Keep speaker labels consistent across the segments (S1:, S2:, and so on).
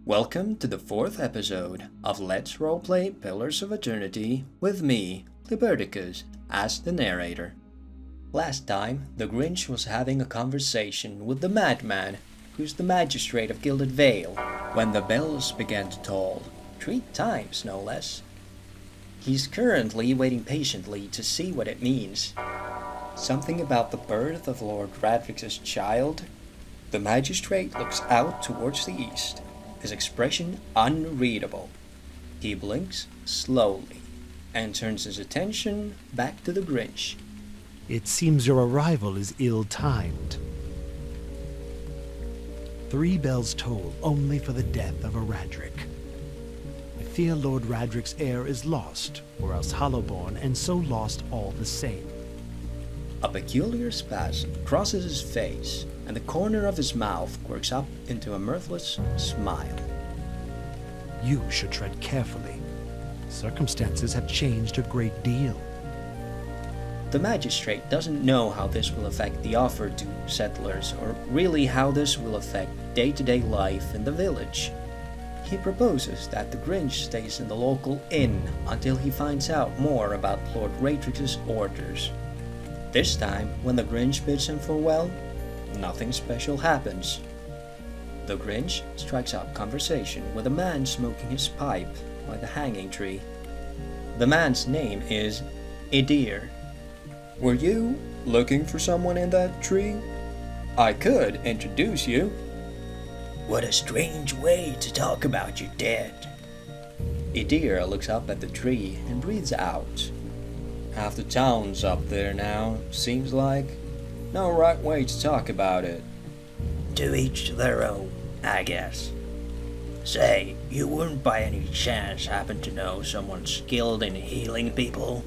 S1: Welcome to the 4th episode of Let's Roleplay Pillars of Eternity with me, Liberticus, as the narrator. Last time, the Grinch was having a conversation with the madman, who's the magistrate of Gilded Vale, when the bells began to toll, 3 times no less. He's currently waiting patiently to see what it means. Something about the birth of Lord Radrix's child? The magistrate looks out towards the east, his expression unreadable. He blinks slowly and turns his attention back to the Grinch.
S2: It seems your arrival is ill-timed. 3 bells toll only for the death of a Radric. I fear Lord Radric's heir is lost, or else Hollowborn, and so lost all the same.
S1: A peculiar spasm crosses his face, and the corner of his mouth quirks up into a mirthless smile.
S2: You should tread carefully. Circumstances have changed a great deal.
S1: The magistrate doesn't know how this will affect the offer to settlers, or really how this will affect day-to-day life in the village. He proposes that the Grinch stays in the local inn until he finds out more about Lord Radrix's orders. This time, when the Grinch bids him farewell, nothing special happens. The Grinch strikes up conversation with a man smoking his pipe by the hanging tree. The man's name is Idir. Were you looking for someone in that tree? I could introduce you. What a strange way to talk about your dead. Idir looks up at the tree and breathes out. Half the town's up there now, seems like. No right way to talk about it. To each their own, I guess. Say, you wouldn't by any chance happen to know someone skilled in healing people?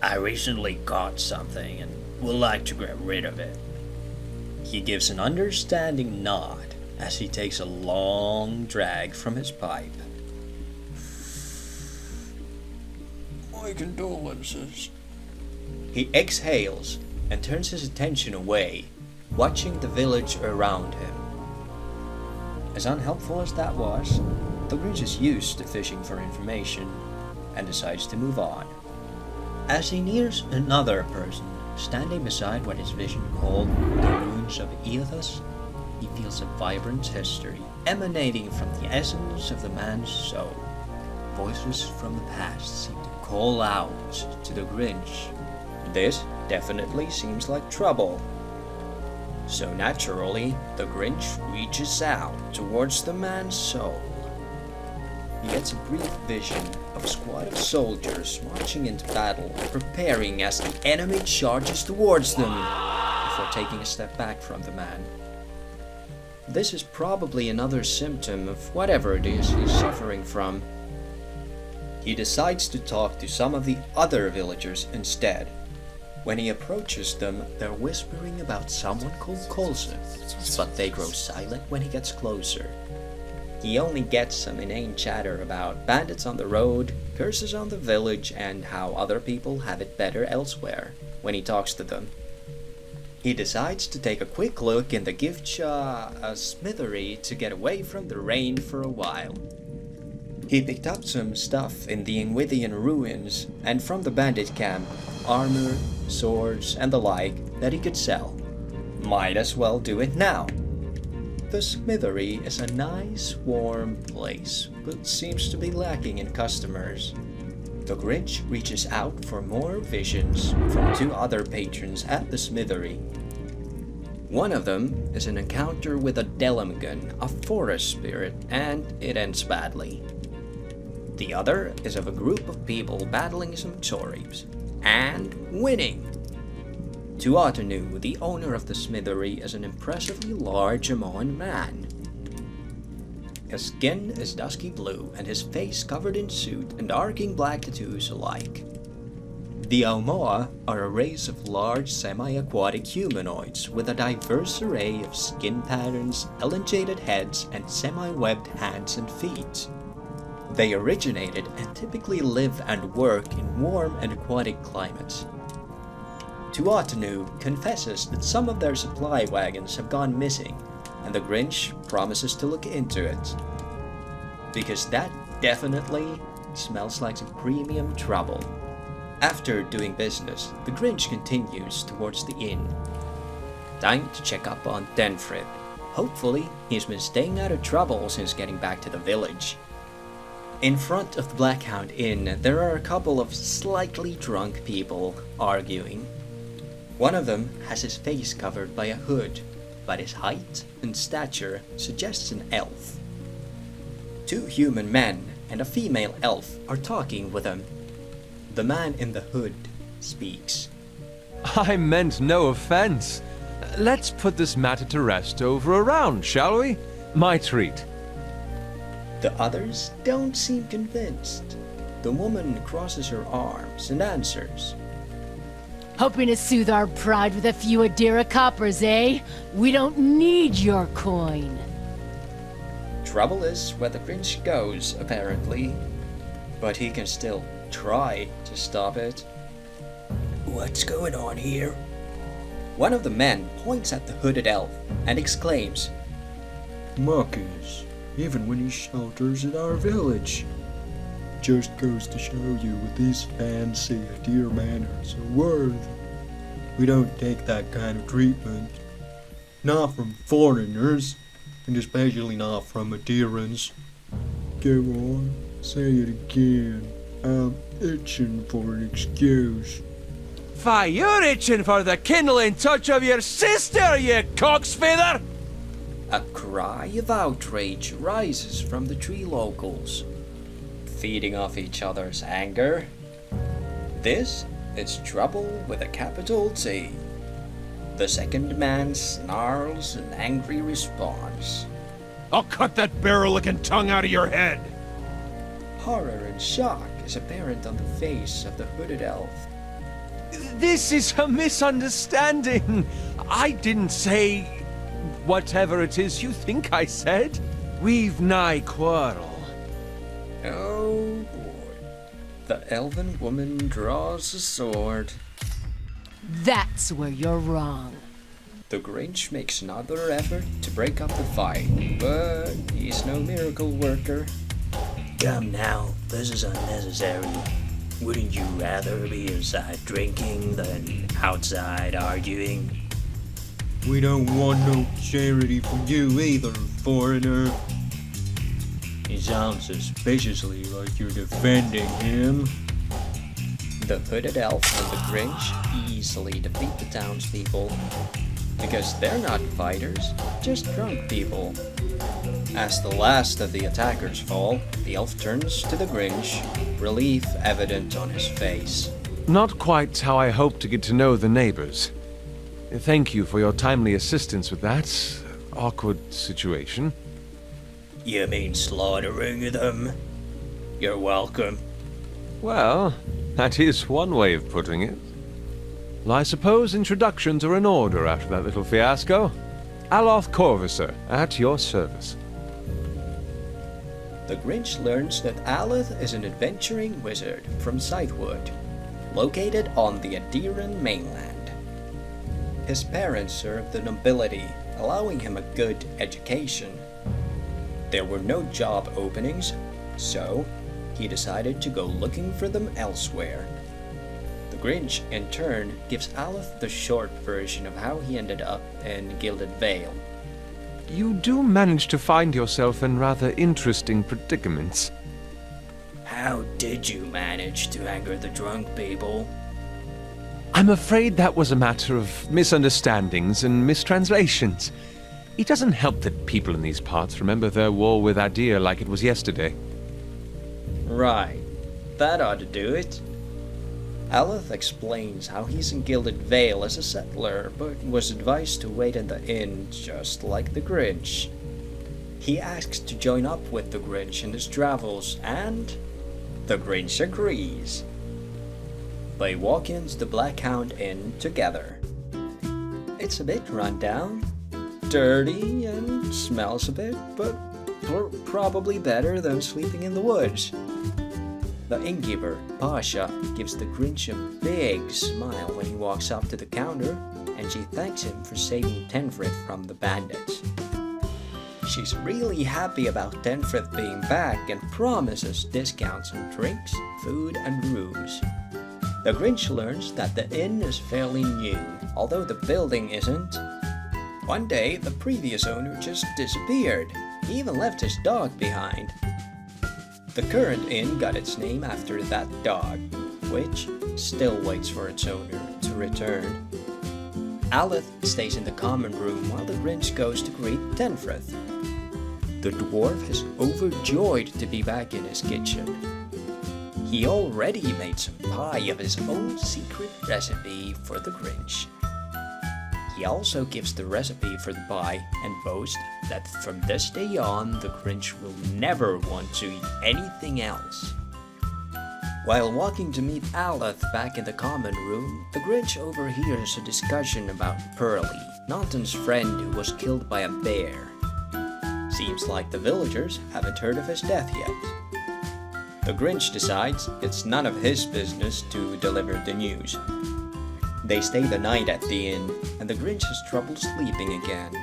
S1: I recently caught something and would like to get rid of it. He gives an understanding nod as he takes a long drag from his pipe. My condolences. He exhales and turns his attention away, watching the village around him. As unhelpful as that was, the Grinch is used to fishing for information and decides to move on. As he nears another person standing beside what his vision called the ruins of Eothas, he feels a vibrant history emanating from the essence of the man's soul. Voices from the past seem to call out to the Grinch. This definitely seems like trouble. So naturally, the Grinch reaches out towards the man's soul. He gets a brief vision of a squad of soldiers marching into battle, preparing as the enemy charges towards them, before taking a step back from the man. This is probably another symptom of whatever it is he's suffering from. He decides to talk to some of the other villagers instead. When he approaches them, they're whispering about someone called Coulson, but they grow silent when he gets closer. He only gets some inane chatter about bandits on the road, curses on the village, and how other people have it better elsewhere when he talks to them. He decides to take a quick look in the gift shop, a smithery, to get away from the rain for a while. He picked up some stuff in the Ingwithian ruins and from the bandit camp, armor, swords, and the like that he could sell. Might as well do it now. The smithery is a nice, warm place, but seems to be lacking in customers. The Grinch reaches out for more visions from 2 other patrons at the smithery. One of them is an encounter with a Delimgun, a forest spirit, and it ends badly. The other is of a group of people battling some Xoribs, and winning. Tuatanu, the owner of the smithery, is an impressively large Amon man. His skin is dusky blue and his face covered in soot and arcing black tattoos alike. The Aumoa are a race of large semi-aquatic humanoids with a diverse array of skin patterns, elongated heads, and semi-webbed hands and feet. They originated and typically live and work in warm and aquatic climates. Tuatanu confesses that some of their supply wagons have gone missing, and the Grinch promises to look into it. because that definitely smells like some premium trouble. After doing business, the Grinch continues towards the inn. Time to check up on Tenfred. Hopefully, he's been staying out of trouble since getting back to the village. In front of the Blackhound Inn, there are a couple of slightly drunk people arguing. One of them has his face covered by a hood, but his height and stature suggests an elf. Two human men and a female elf are talking with him. The man in the hood speaks.
S3: I meant no offense. Let's put this matter to rest over a round, shall we? My treat.
S1: The others don't seem convinced. The woman crosses her arms and answers.
S4: Hoping to soothe our pride with a few Adira coppers, eh? We don't need your coin.
S1: Trouble is where the Grinch goes, apparently. But he can still try to stop it. What's going on here? One of the men points at the hooded elf and exclaims,
S5: Marcus, even when he shelters in our village. Just goes to show you what these fancy deer manners are worth. We don't take that kind of treatment. Not from foreigners, and especially not from Adirans. Go on, say it again. I'm itching for an excuse.
S3: Fie, you're itching for the kindling touch of your sister, you cocksfeather!
S1: A cry of outrage rises from the tree locals, feeding off each other's anger. This is trouble with a capital T. The second man snarls an angry response.
S6: I'll cut that barrel-licking tongue out of your head!
S1: Horror and shock is apparent on the face of the hooded elf.
S3: This is a misunderstanding. I didn't say whatever it is you think I said. We've nigh quarrel.
S1: Oh boy. The elven woman draws a sword.
S4: That's where you're wrong.
S1: The Grinch makes another effort to break up the fight, but he's no miracle worker.
S7: Come now, this is unnecessary. Wouldn't you rather be inside drinking than outside arguing?
S5: We don't want no charity from you either, foreigner. He sounds suspiciously like you're defending him.
S1: The hooded elf and the Grinch easily defeat the townspeople, because they're not fighters, just drunk people. As the last of the attackers fall, the elf turns to the Grinch, relief evident on his face.
S3: Not quite how I hoped to get to know the neighbors. Thank you for your timely assistance with that awkward situation.
S7: You mean slaughtering them? You're welcome.
S3: Well, that is one way of putting it. Well, I suppose introductions are in order after that little fiasco. Aloth Corvusser, at your service.
S1: The Grinch learns that Aleth is an adventuring wizard from Sightwood, located on the Adiran mainland. His parents served the nobility, allowing him a good education. There were no job openings, so he decided to go looking for them elsewhere. The Grinch, in turn, gives Aleth the short version of how he ended up in Gilded Vale.
S3: You do manage to find yourself in rather interesting predicaments.
S7: How did you manage to anger the drunk people?
S3: I'm afraid that was a matter of misunderstandings and mistranslations. It doesn't help that people in these parts remember their war with Adir like it was yesterday.
S1: Right, that ought to do it. Aleth explains how he's in Gilded Vale as a settler, but was advised to wait in the inn just like the Grinch. He asks to join up with the Grinch in his travels, and the Grinch agrees. They walk into the Blackhound Inn together. It's a bit run down, dirty, and smells a bit, but probably better than sleeping in the woods. The innkeeper, Pasha, gives the Grinch a big smile when he walks up to the counter, and she thanks him for saving Tenfred from the bandits. Grinch is really happy about Tenfrith being back and promises discounts on drinks, food, and rooms. The Grinch learns that the inn is fairly new, although the building isn't. One day, the previous owner just disappeared. He even left his dog behind. The current inn got its name after that dog, which still waits for its owner to return. Aleth stays in the common room while the Grinch goes to greet Tenfrith. The dwarf is overjoyed to be back in his kitchen. He already made some pie of his own secret recipe for the Grinch. He also gives the recipe for the pie and boasts that from this day on the Grinch will never want to eat anything else. While walking to meet Aleth back in the common room, the Grinch overhears a discussion about Pearly, Naughton's friend who was killed by a bear. Seems like the villagers haven't heard of his death yet. The Grinch decides it's none of his business to deliver the news. They stay the night at the inn, and the Grinch has trouble sleeping again.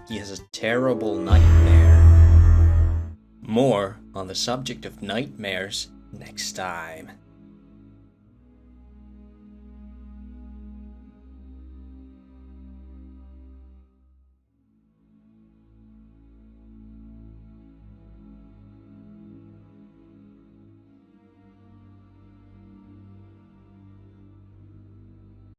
S1: He has a terrible nightmare. More on the subject of nightmares next time.